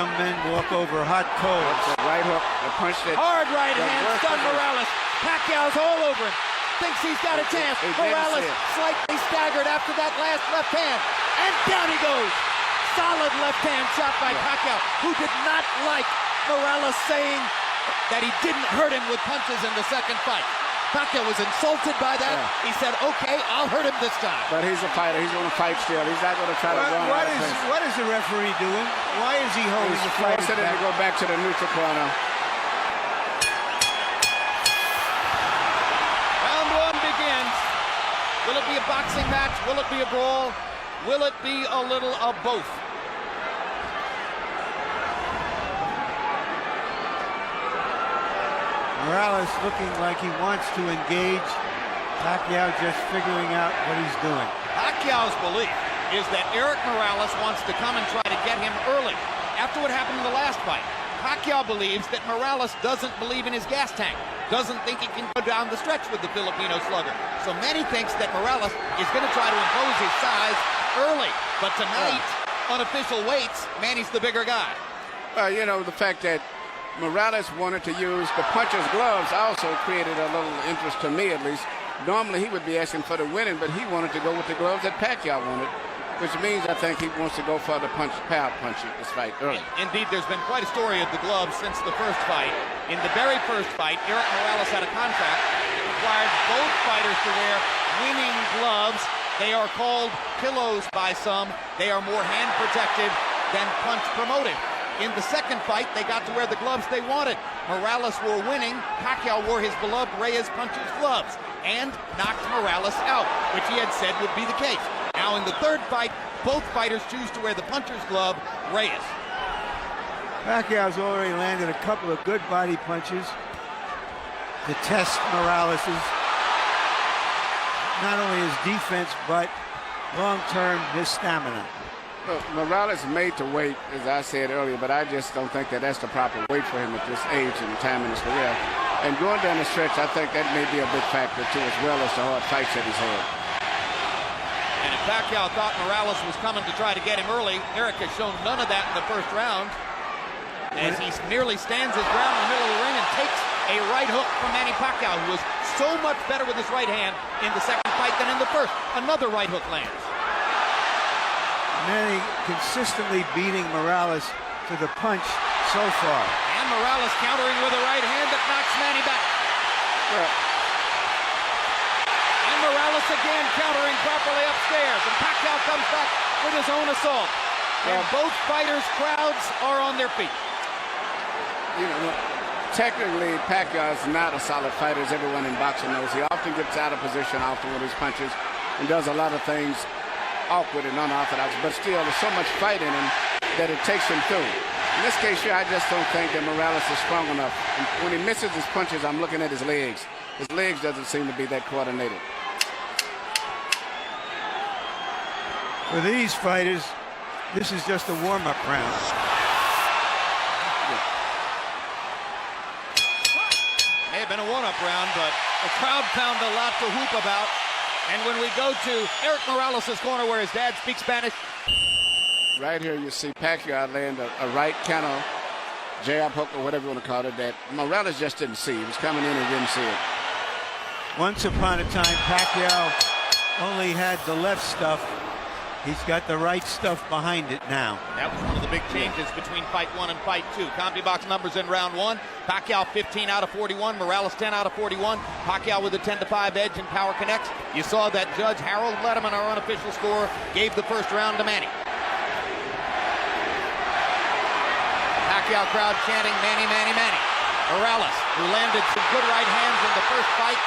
some men walk over hot coals. That's a right hook, the punch that... Hard right hand, stunned Morales. Pacquiao's all over him. Thinks he's got a chance. Morales slightly staggered after that last left hand. And down he goes. Solid left hand shot by Pacquiao, who did not like Morales saying that he didn't hurt him with punches in the second fight. Pacquiao was insulted by that. Yeah. He said, okay, I'll hurt him this time. But he's a fighter. He's going to fight still. He's not going to try to run. What is the referee doing? Why is he holding the fight? He's forcing him to go back to the neutral corner. Round one begins. Will it be a boxing match? Will it be a brawl? Will it be a little of both? Morales looking like he wants to engage. Pacquiao just figuring out what he's doing. Pacquiao's belief is that Erik Morales wants to come and try to get him early. After what happened in the last fight, Pacquiao believes that Morales doesn't believe in his gas tank, doesn't think he can go down the stretch with the Filipino slugger. So Manny thinks that Morales is going to try to impose his size early. But tonight, unofficial weights, Manny's the bigger guy. You know, the fact that Morales wanted to use the puncher's gloves also created a little interest to me, at least. Normally he would be asking for the winning, but he wanted to go with the gloves that Pacquiao wanted, which means I think he wants to go for the power punch this fight early. Indeed, there's been quite a story of the gloves since the first fight. In the very first fight, Erik Morales had a contract that required both fighters to wear winning gloves. They are called pillows by some. They are more hand protective than punch promoted. In the second fight, they got to wear the gloves they wanted. Morales wore winning. Pacquiao wore his beloved Reyes puncher's gloves and knocked Morales out, which he had said would be the case. Now in the third fight, both fighters choose to wear the puncher's glove, Reyes. Pacquiao's already landed a couple of good body punches to test Morales's, not only his defense, but long-term his stamina. Look, Morales made to wait, as I said earlier, but I just don't think that that's the proper weight for him at this age and time in his career. And going down the stretch, I think that may be a big factor, too, as well as the hard fights that he's had. And if Pacquiao thought Morales was coming to try to get him early, Erik has shown none of that in the first round, as he nearly stands his ground in the middle of the ring and takes a right hook from Manny Pacquiao, who was so much better with his right hand in the second fight than in the first. Another right hook lands. Manny consistently beating Morales to the punch so far. And Morales countering with a right hand that knocks Manny back. And Morales again countering properly upstairs. And Pacquiao comes back with his own assault. And both fighters' crowds are on their feet. You know, technically, Pacquiao is not a solid fighter, as everyone in boxing knows. He often gets out of position often with his punches and does a lot of things awkward and unorthodox, but still there's so much fight in him that it takes him through. In this case here, I just don't think that Morales is strong enough. And when he misses his punches, I'm looking at his legs. His legs doesn't seem to be that coordinated. For these fighters, this is just a warm-up round. May have been a warm-up round, but the crowd found a lot to whoop about. And when we go to Erik Morales' corner where his dad speaks Spanish. Right here you see Pacquiao land a right counter jab hook or whatever you want to call it that Morales just didn't see. He was coming in and didn't see it. Once upon a time, Pacquiao only had the left stuff. He's got the right stuff behind it now. That was one of the big changes between fight one and fight two. CompuBox numbers in round one. Pacquiao 15 out of 41. Morales 10 out of 41. Pacquiao with a 10-5 edge in Power Connects. You saw that Judge Harold Letterman, our unofficial score, gave the first round to Manny. Pacquiao crowd chanting, Manny, Manny, Manny. Morales, who landed some good right hands in the first fight,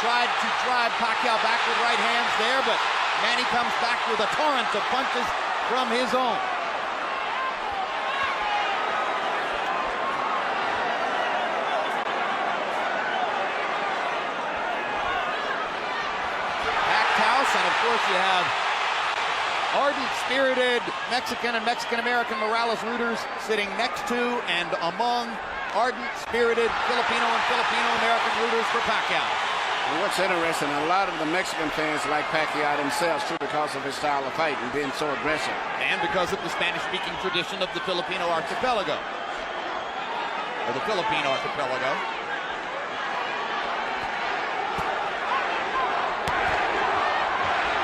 tried to drive Pacquiao back with right hands there, but Manny comes back with a torrent of punches from his own. Packed house, and of course you have ardent, spirited Mexican and Mexican-American Morales rooters sitting next to and among ardent, spirited Filipino and Filipino-American rooters for Pacquiao. And what's interesting, a lot of the Mexican fans like Pacquiao themselves too because of his style of fight and being so aggressive. And because of the Spanish-speaking tradition of the Filipino archipelago. Or the Philippine archipelago.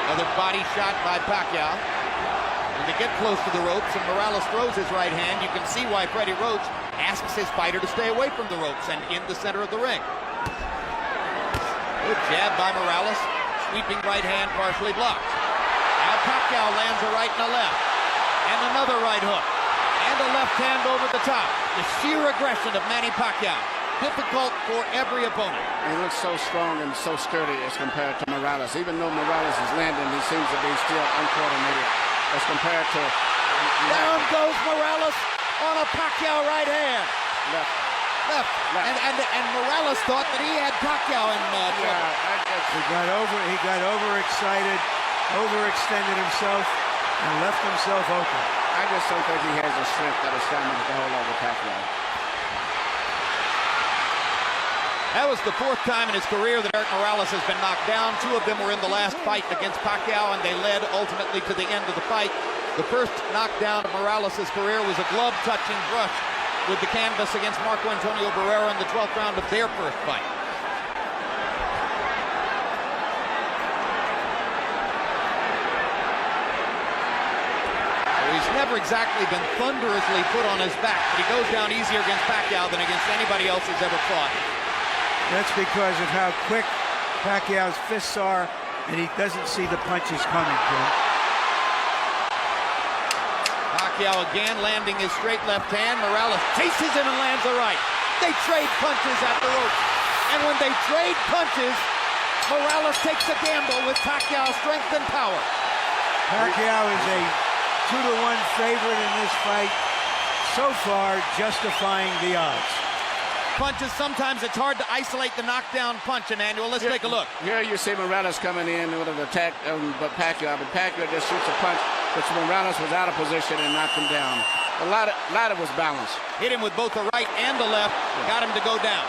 Another body shot by Pacquiao. When they get close to the ropes and Morales throws his right hand, you can see why Freddie Roach asks his fighter to stay away from the ropes and in the center of the ring. Good jab by Morales. Sweeping right hand partially blocked. Now Pacquiao lands a right and a left. And another right hook. And a left hand over the top. The sheer aggression of Manny Pacquiao. Difficult for every opponent. He looks so strong and so sturdy as compared to Morales. Even though Morales is landing, he seems to be still uncoordinated as compared to... Down goes Morales on a Pacquiao right hand. Left. And Morales thought that he had Pacquiao in trouble. He got overexcited, overextended himself, and left himself open. I just don't think he has the strength or the stamina to hold over Pacquiao. That was the fourth time in his career that Erik Morales has been knocked down. Two of them were in the last fight against Pacquiao, and they led ultimately to the end of the fight. The first knockdown of Morales' career was a glove-touching brush with the canvas against Marco Antonio Barrera in the 12th round of their first fight. He's never exactly been thunderously put on his back, but he goes down easier against Pacquiao than against anybody else he's ever fought. That's because of how quick Pacquiao's fists are, and he doesn't see the punches coming to him. Pacquiao again landing his straight left hand. Morales chases him and lands a right. They trade punches at the ropes. And when they trade punches, Morales takes a gamble with Pacquiao's strength and power. Pacquiao is a 2-to-1 favorite in this fight, so far justifying the odds. Punches, sometimes it's hard to isolate the knockdown punch, Emmanuel. Let's take a look. Here you see Morales coming in with an attack, but Pacquiao just shoots a punch, which Morales was out of position and knocked him down. A lot of was balanced. Hit him with both the right and the left, got him to go down.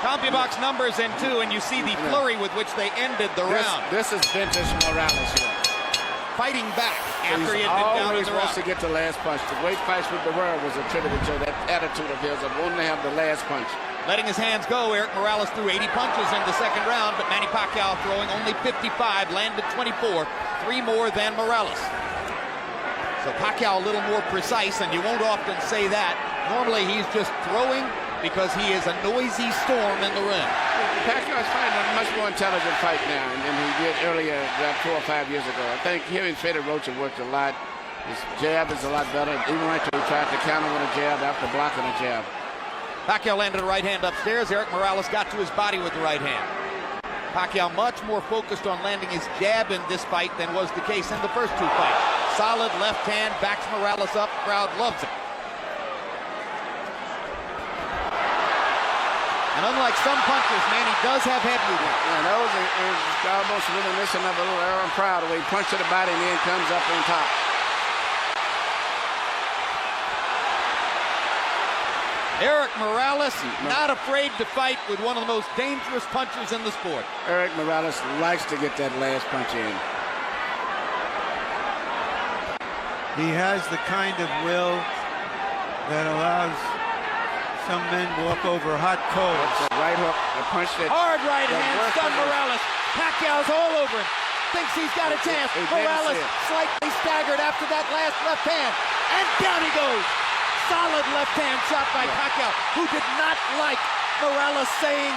CompuBox numbers in 2, and you see the flurry with which they ended the round. This is vintage Morales here. Fighting back after he had been down in the round. He always wants to get the last punch. The great fights with the world was attributed to that attitude of his of wanting to have the last punch. Letting his hands go, Erik Morales threw 80 punches in the second round, but Manny Pacquiao throwing only 55, landed 24, 3 more than Morales. So Pacquiao a little more precise, and you won't often say that. Normally he's just throwing because he is a noisy storm in the ring. Pacquiao is fighting a much more intelligent fight now than he did earlier, about 4 or 5 years ago. I think him and Freddie Roach have worked a lot. His jab is a lot better. Even right there, he tried to counter with a jab after blocking a jab. Pacquiao landed a right hand upstairs. Erik Morales got to his body with the right hand. Pacquiao much more focused on landing his jab in this fight than was the case in the first 2 fights. Solid left hand, backs Morales up. Crowd loves it. And unlike some punchers, Manny does have head movement. Yeah, that was almost reminiscent of a little Aaron Pryor, where he punched to the body and then comes up on top. Erik Morales, not afraid to fight with one of the most dangerous punchers in the sport. Erik Morales likes to get that last punch in. He has the kind of will that allows some men walk over hot coals. That's a right hook, a punch that... Hard right hand, stun Morales. Pacquiao's all over him. Thinks he's got a chance. Morales slightly staggered after that last left hand. And down he goes. Solid left hand shot by Pacquiao, who did not like Morales saying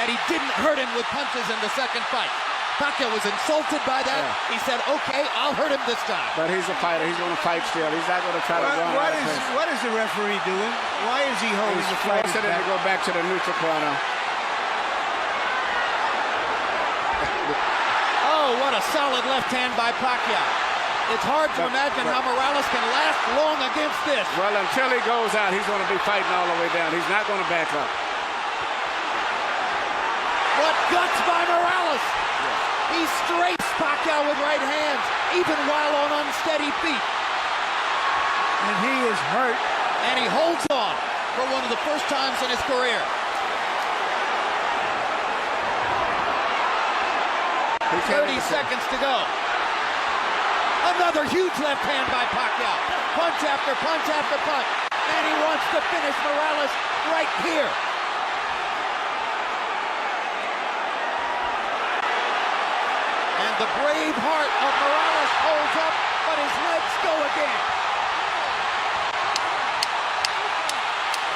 that he didn't hurt him with punches in the second fight. Pacquiao was insulted by that. Yeah. He said, okay, I'll hurt him this time. But he's a fighter. He's going to fight still. He's not going to try to run. What is the referee doing? Why is he holding the fight? He's forcing him to go back to the neutral corner. Oh, what a solid left hand by Pacquiao. It's hard to imagine how Morales can last long against this. Well, until he goes out, he's going to be fighting all the way down. He's not going to back up. What guts by Morales! He strafes Pacquiao with right hands, even while on unsteady feet. And he is hurt. And he holds on for one of the first times in his career. 30 seconds to go. Another huge left hand by Pacquiao. Punch after punch after punch. And he wants to finish Morales right here. And the brave heart of Morales holds up, but his legs go again.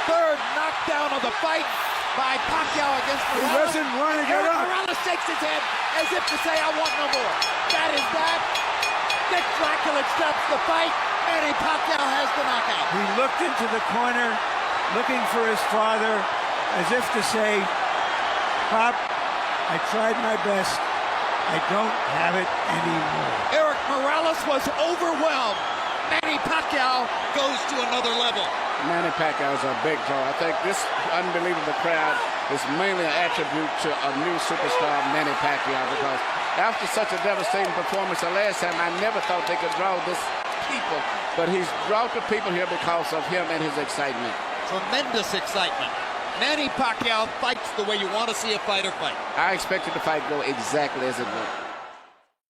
Third knockdown of the fight by Pacquiao against Morales. He doesn't want to get Erik up. Morales shakes his head as if to say, I want no more. That is that. Dick Dracula stops the fight. Manny Pacquiao has the knockout. He looked into the corner, looking for his father, as if to say, Pop, I tried my best. I don't have it anymore. Erik Morales was overwhelmed. Manny Pacquiao goes to another level. Manny Pacquiao is a big draw. I think this unbelievable crowd is mainly an attribute to a new superstar, Manny Pacquiao, because after such a devastating performance the last time, I never thought they could draw this people, but he's brought the people here because of him and his excitement. Tremendous excitement. Manny Pacquiao fights the way you want to see a fighter fight. I expected the fight to go exactly as it went.